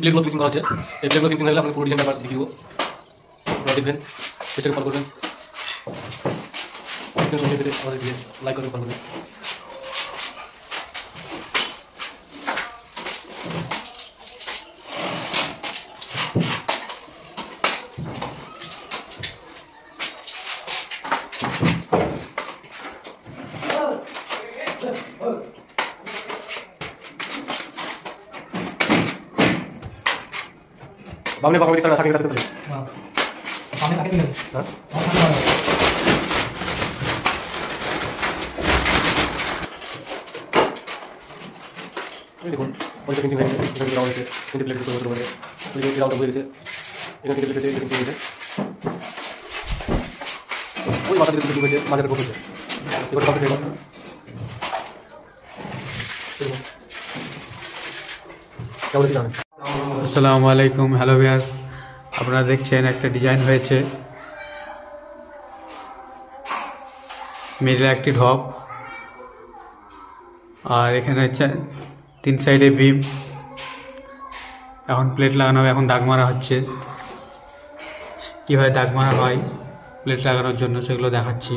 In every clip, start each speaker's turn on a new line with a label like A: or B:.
A: প্লেটগুলো ফিনিশিং করা হচ্ছে। এই প্লেটগুলো ফিনিশিং হয়ে গেলে আপনাকে পুরো ডিজাইনটা আবার দেখিয়ে দেবো, আপনারা দেখবেন, চেষ্টাকে ফলো করবেন, আমাদের দিয়ে লাইক করবেন, ফলো করবেন। বামনে বাঁকা দিকটা সাকিয়ে কাছে তুলে সামনে সাকিয়ে দিলেন। হ্যাঁ দেখুন ওইটা ফিনিশিং হয়ে গেছে, এখানে রাউন্ড হয়েছে, তিনটে প্লেট করে করে ওই যে রাউন্ডটা হয়ে গেছে, এখানে তিনটে প্লেটে ফিনিশিং হয়ে গেছে, ওই মাথা দিকে ফিনিশিং হয়েছে, মাঝে ঢোক হয়েছে, এগুলো কমপ্লিট হয়ে গেল। কেমন জানেন?
B: আসসালামু আলাইকুম, হ্যালো ভিউয়ার্স। আপনারা দেখছেন একটা ডিজাইন হয়েছে, মিডলে একটি ঢপ, আর এখানে হচ্ছে 3 সাইডে বিম। এখন প্লেট লাগানো হবে, এখন দাগ মারা হচ্ছে। কীভাবে দাগ মারা হয় প্লেট লাগানোর জন্য সেগুলো দেখাচ্ছি।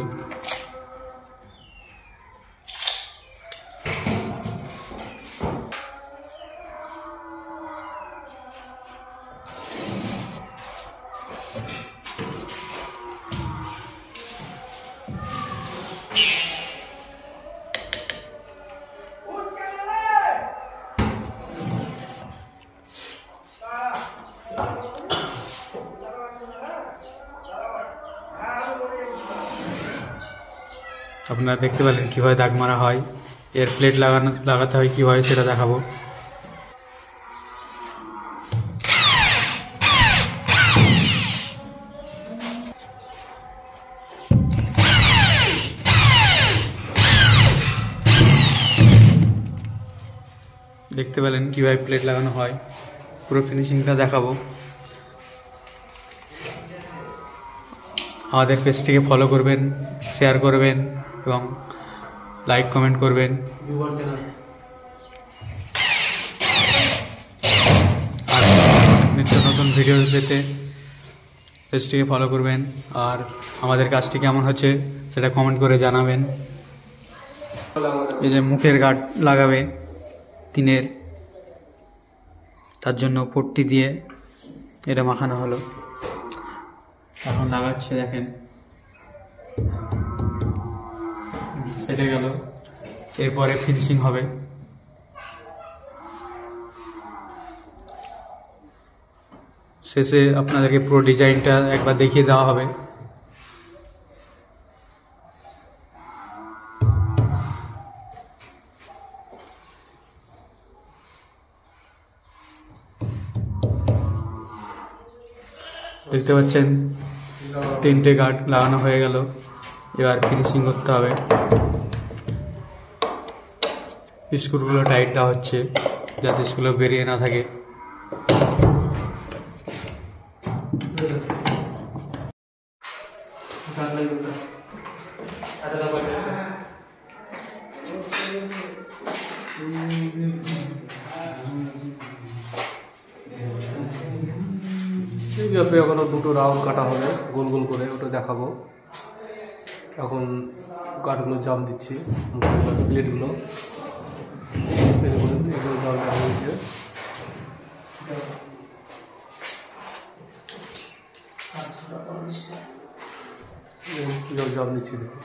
B: আপনারা দেখতে পেলেন কীভাবে দাগ মারা হয়। এর প্লেট লাগাতে হয় কীভাবে সেটা দেখাবো। দেখতে পেলেন কীভাবে প্লেট লাগানো হয়, পুরো ফিনিশিংটা দেখাবো। আমাদের পেজটিকে ফলো করবেন, শেয়ার করবেন এবং লাইক কমেন্ট করবেন। আর নিত্য নতুন ভিডিও পেতে পেজটিকে ফলো করবেন। আর আমাদের কাজটি কেমন হচ্ছে সেটা কমেন্ট করে জানাবেন। এই যে মুখের গার্ড লাগাবে টিনের, তার জন্য পট্টি দিয়ে এটা মাখানো হলো, এখন লাগাচ্ছে। দেখেন সেটা গেল, এরপরে ফিনিশিং হবে। শেষে আপনাদেরকে পুরো ডিজাইনটা একবার দেখিয়ে দেওয়া হবে। দেখতে পাচ্ছেন 3টে গার্ড লাগানো হয়ে গেল, এবার ফিনিশিং করতে হবে। স্ক্রুগুলো টাইট দেওয়া হচ্ছে যাতে স্ক্রুগুলো বেরিয়ে না থাকে।
A: এখনো দুটো রাউন্ড কাটা হবে গোল গোল করে, ওটা দেখাবো। এখন কাঠগুলো জাম দিচ্ছি, প্লেটগুলো এগুলো জাম দেওয়া হয়েছে। কীভাবে জাম দিচ্ছি দেখুন।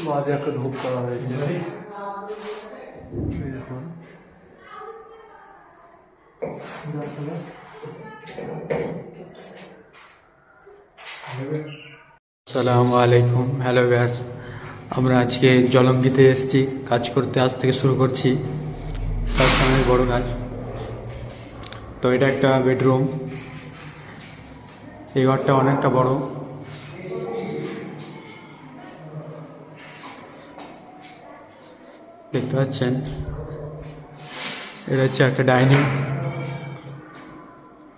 A: মাঝে একটা ঢোক করা হয়েছে, দেখুন।
B: আসসালামু আলাইকুম, হ্যালো ভিউয়ার্স। আমরা আজকে জলঙ্গিতে এসেছি, কাজ করতে আজ থেকে শুরু করছি। সবসময় বড় কাজ। তো এটা একটা বেডরুম, এই ঘরটা অনেকটা বড়, দেখতে পাচ্ছেন এটা হচ্ছে একটা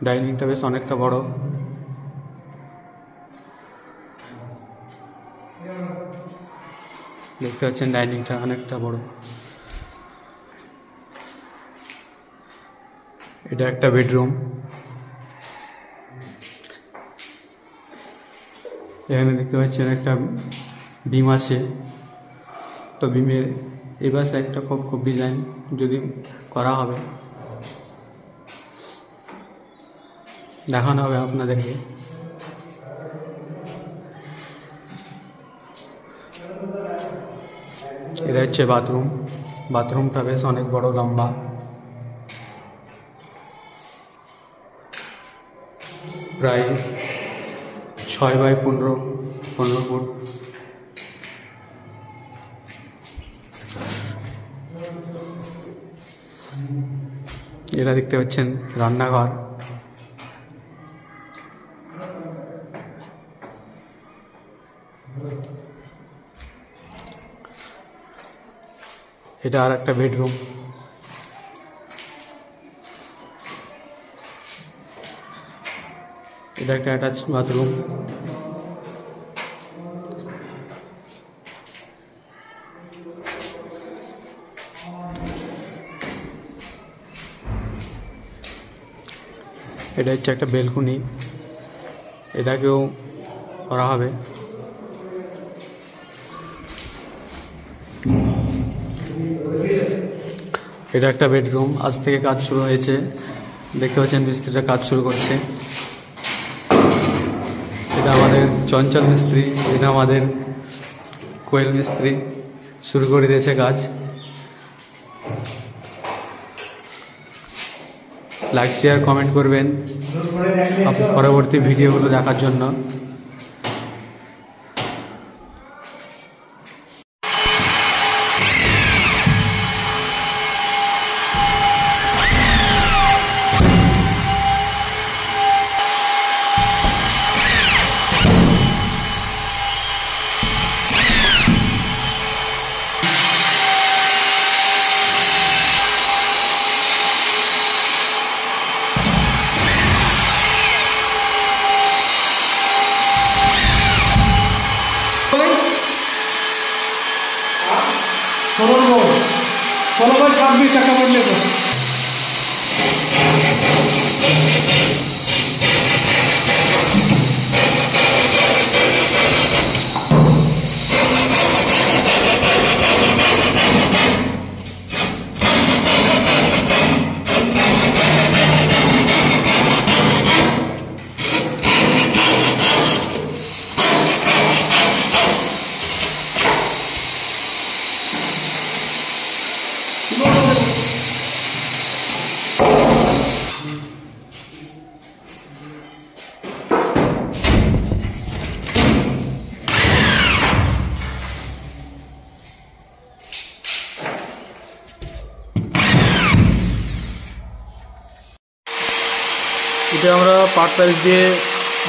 B: ডাইনিংটা বেশ অনেকটা বড়। দেখতে পাচ্ছেন ডাইনিংটা অনেকটা বড়। এটা একটা বেডরুম। এখানে দেখতে পাচ্ছেন একটা বিম আছে, তো বিমের এবার একটা খুব ডিজাইন যদি করা হবে দেখানো হবে আপনাদেরকে। এটা হচ্ছে বাথরুমটা বেশ অনেক বড়, লম্বা। প্রায় 6x15 ফুট। এটা দেখতে পাচ্ছেন রান্নাঘর। এটা আর একটা বেডরুম। এটা একটা অ্যাটাচ বাথরুম। এটা হচ্ছে একটা বেলকুনি, এটাকেও করা হবে। এটা একটা বেডরুম, আজ থেকে কাজ শুরু হয়েছে। দেখতে পাচ্ছেন মিস্ত্রিরা কাজ শুরু করছে। এটা আমাদের চঞ্চল মিস্ত্রি, এটা আমাদের কোয়েল মিস্ত্রি শুরু করে দিয়েছে কাজ। লাইক শেয়ার কমেন্ট করবেন পরবর্তী ভিডিওগুলো দেখার জন্য।
A: ষোলো বাই 26 টাকা পড়লে তো। এটা আমরা পার্ট প্যারিস দিয়ে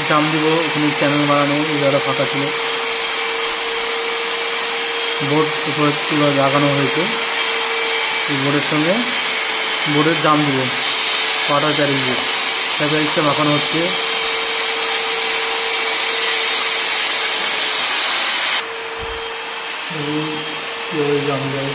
A: জাম দিব। ওখানে চ্যানেল বানানো, এই জায়গাটা ফাঁকা ছিল, বোর্ড উপরে তুলে লাগানো হয়েছে। এই বোর্ডের সঙ্গে বোর্ডের জাম দিব পার্ট আর প্যারিস দিয়ে। প্যারিসটা মাখানো হচ্ছে। জাম যায়।